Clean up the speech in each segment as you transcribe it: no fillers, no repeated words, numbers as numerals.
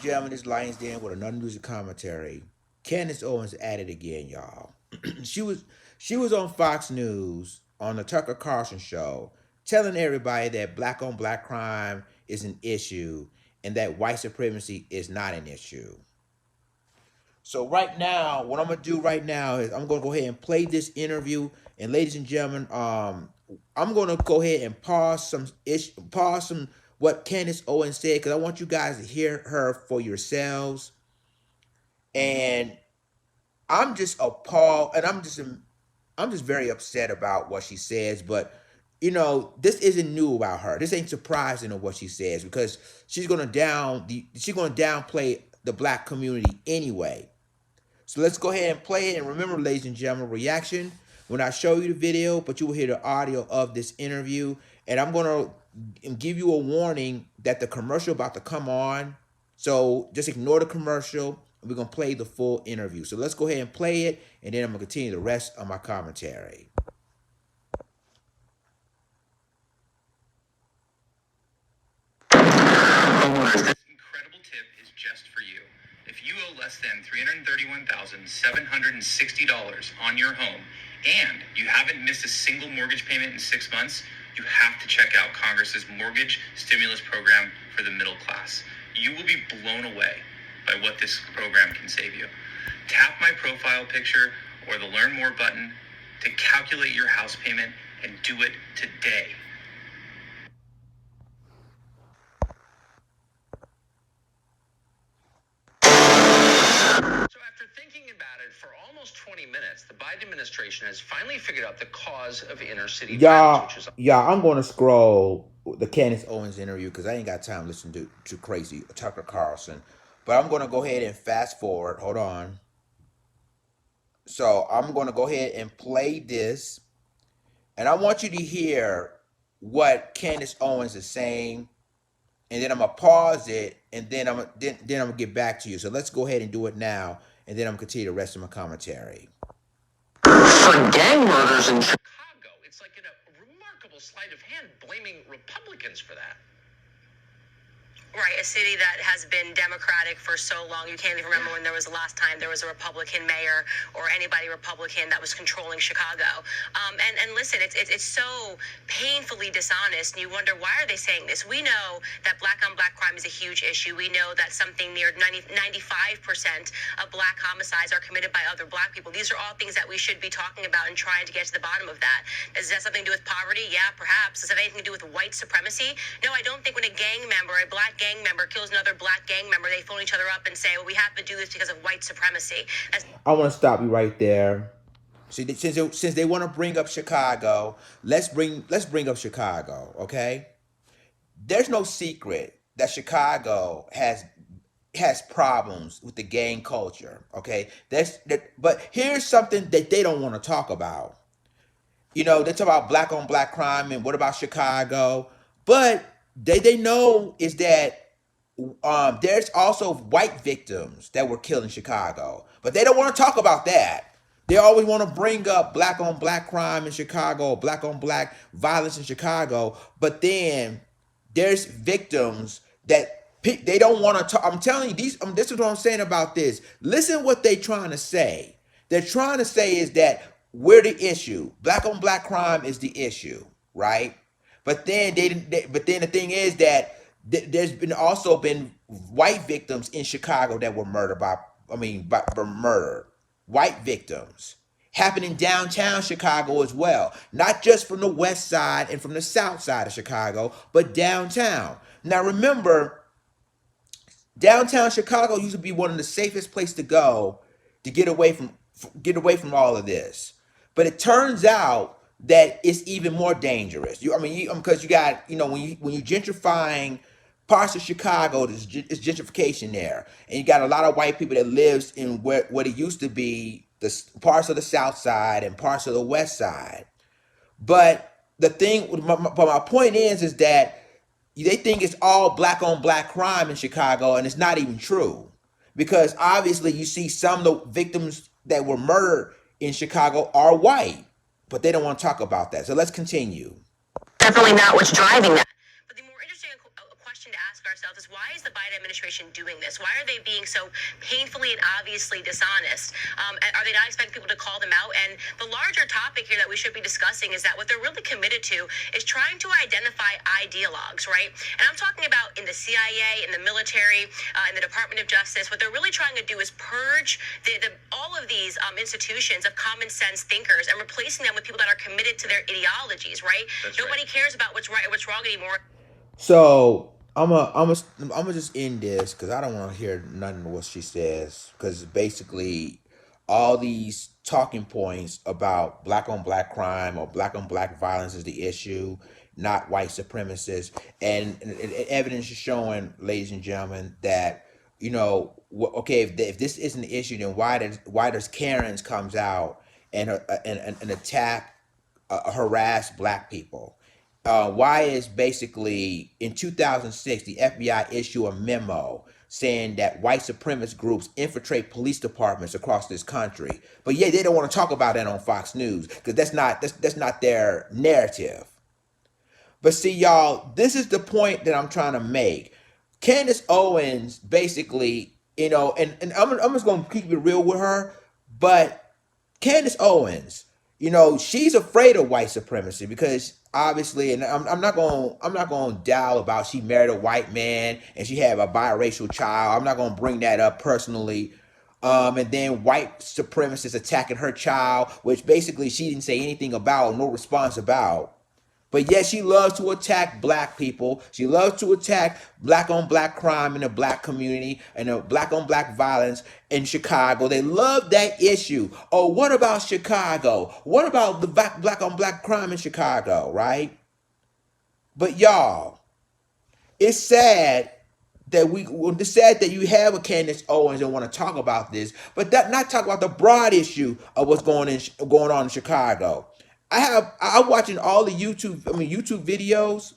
gentlemen, this Lions Den with another news and commentary. Candace Owens at it again, y'all. she was she was on Fox News on the Tucker Carlson show, telling everybody that black on black crime is an issue and that white supremacy is not an issue. So right now, what I'm gonna do right now is I'm gonna go ahead and play this interview. And ladies and gentlemen, I'm gonna go ahead and pause some what Candace Owens said because I want you guys to hear her for yourselves. And I'm just appalled, and I'm just very upset about what she says. But this isn't new about her. This ain't surprising of what she says because she's gonna downplay the black community anyway. So let's go ahead and play it. And remember, ladies and gentlemen, reaction when I show you the video, but you will hear the audio of this interview. And I'm going to give you a warning that the commercial about to come on. So just ignore the commercial. We're going to play the full interview. So let's go ahead and play it. And then I'm going to continue the rest of my commentary. This incredible tip is just for you. If you owe less than $331,760 on your home and you haven't missed a single mortgage payment in 6 months, you have to check out Congress's mortgage stimulus program for the middle class. You will be blown away by what this program can save you. Tap my profile picture or the Learn More button to calculate your house payment and do it today. So after thinking about it for almost 20 minutes, the Biden administration has finally figured out the cause of inner city violence, I'm going to scroll the Candace Owens interview because I ain't got time to listen to crazy Tucker Carlson. But I'm going to go ahead and fast forward. Hold on. So I'm going to go ahead and play this. And I want you to hear what Candace Owens is saying. And then I'm going to pause it. And then I'm going to get back to you. So let's go ahead and do it now. And then I'm going to continue the rest of my commentary. For gang murders in Chicago, it's like in a remarkable sleight of hand blaming Republicans for that. Right, a city that has been Democratic for so long. You can't even remember when there was the last time there was a Republican mayor or anybody Republican that was controlling Chicago. And listen, it's so painfully dishonest, and you wonder, why are they saying this? We know that black-on-black crime is a huge issue. We know that something near 95% of black homicides are committed by other black people. These are all things that we should be talking about and trying to get to the bottom of that. Does that have something to do with poverty? Yeah, perhaps. Does it have anything to do with white supremacy? No, I don't think when a gang member, a black gang member kills another black gang member, they phone each other up and say, well, we have to do this because of white supremacy. I want to stop you right there. See, since they want to bring up Chicago, let's bring up Chicago, okay? There's no secret that Chicago has problems with the gang culture, okay? But here's something that they don't want to talk about. They talk about black on black crime and what about Chicago, but they know is that there's also white victims that were killed in Chicago, but they don't want to talk about that. They always want to bring up black on black crime in Chicago, black on black violence in Chicago, but then there's victims that they don't want to talk. I'm telling you, this is what I'm saying about this. Listen what they're trying to say. They're trying to say is that we're the issue. Black on black crime is the issue, right? But then but then the thing is that there's also been white victims in Chicago that were murdered by murdered. White victims happening downtown Chicago as well, not just from the west side and from the south side of Chicago, but downtown. Now remember, downtown Chicago used to be one of the safest places to go to get away from all of this, but it turns out that it's even more dangerous. Because you got when you gentrifying parts of Chicago, it's gentrification there, and you got a lot of white people that lives in what it used to be the parts of the south side and parts of the west side. But my point is that they think it's all black on black crime in Chicago, and it's not even true. Because obviously you see some of the victims that were murdered in Chicago are white, but they don't want to talk about that. So let's continue. Definitely not what's driving that. But the more interesting question to ask ourselves is, why is the Biden administration doing this? Why are they being so painfully and obviously dishonest? Are they not expecting people to call them out? And the larger topic here that we should be discussing is that what they're really committed to is trying to identify ideologues, right? And I'm talking about in the CIA, in the military, in the Department of Justice. What they're really trying to do is purge all of these institutions of common sense thinkers and replacing them with people that are committed to their ideologies, right? Nobody cares about what's right or what's wrong anymore. So I'm gonna just end this because I don't want to hear none of what she says, because basically all these talking points about black on black crime or black on black violence is the issue, not white supremacists. And evidence is showing, ladies and gentlemen, that okay, if this isn't the issue, then why does Karen's comes out and attack, harass black people? Why is basically in 2006 the FBI issue a memo saying that white supremacist groups infiltrate police departments across this country, but yeah, they don't want to talk about that on Fox News because that's not their narrative. But see, y'all, this is the point that I'm trying to make. Candace Owens basically, and I'm just gonna keep it real with her, but Candace Owens, she's afraid of white supremacy because obviously, and I'm not going to dial about she married a white man and she had a biracial child. I'm not going to bring that up personally. And then white supremacists attacking her child, which basically she didn't say anything about, no response about. But yet she loves to attack black people. She loves to attack black on black crime in the black community and the black on black violence in Chicago. They love that issue. Oh, what about Chicago? What about the black on black crime in Chicago, right? But y'all, it's sad it's sad that you have a Candace Owens and want to talk about this, but not talk about the broad issue of what's going on in Chicago. I'm watching all the YouTube videos,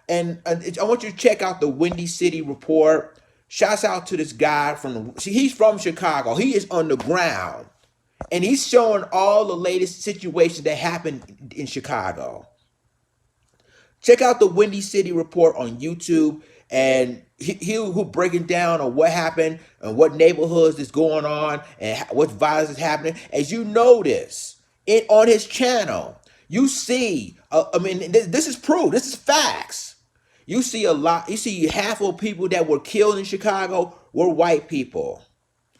and I want you to check out the Windy City Report. Shouts out to this guy he's from Chicago. He is on the ground, and he's showing all the latest situations that happened in Chicago. Check out the Windy City Report on YouTube, and he'll break it down on what happened and what neighborhoods is going on and what violence is happening. As you notice on his channel, you see, this is proof. This is facts. You see you see half of people that were killed in Chicago were white people.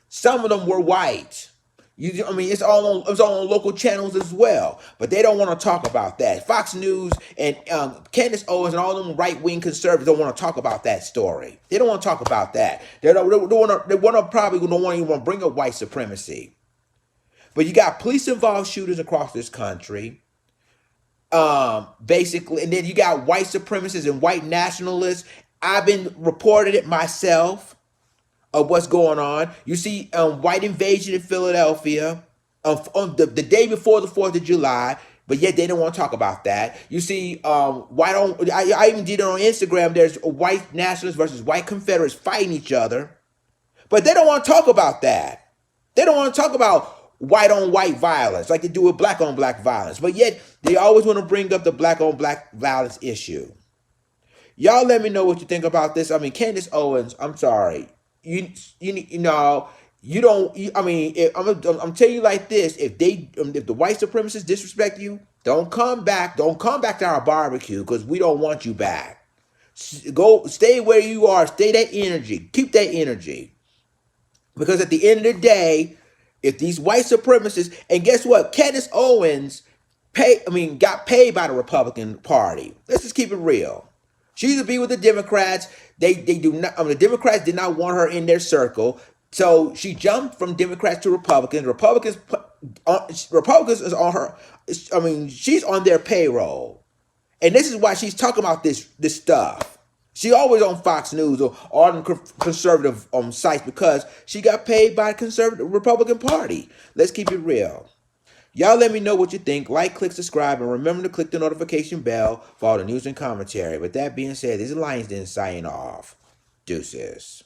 Some of them were white. It's all on local channels as well, but they don't want to talk about that. Fox News and Candace Owens and all them right-wing conservatives don't want to talk about that story. They don't want to talk about that. They probably don't even want to bring up white supremacy. But you got police-involved shooters across this country, basically, and then you got white supremacists and white nationalists. I've been reported it myself of what's going on. You see white invasion in Philadelphia on the day before the 4th of July, but yet they don't want to talk about that. You see I even did it on Instagram. There's white nationalists versus white Confederates fighting each other, but they don't want to talk about that. They don't want to talk about white on white violence like they do with black on black violence, but yet they always want to bring up the black on black violence issue. Y'all let me know what you think about this. Candace Owens, I'm sorry. I'm telling you like this: if the white supremacists disrespect you, don't come back to our barbecue, because we don't want you back. Go stay where you are. Stay that energy. Keep that energy, because at the end of the day, if these white supremacists, and guess what, Candace Owens got paid by the Republican Party. Let's just keep it real. She used to be with the Democrats. They do not. The Democrats did not want her in their circle, so she jumped from Democrats to Republicans. Republicans is on her. She's on their payroll, and this is why she's talking about this stuff. She always on Fox News or on conservative sites, because she got paid by the Republican Party. Let's keep it real. Y'all let me know what you think. Like, click, subscribe, and remember to click the notification bell for all the news and commentary. With that being said, this is Lions Den signing off. Deuces.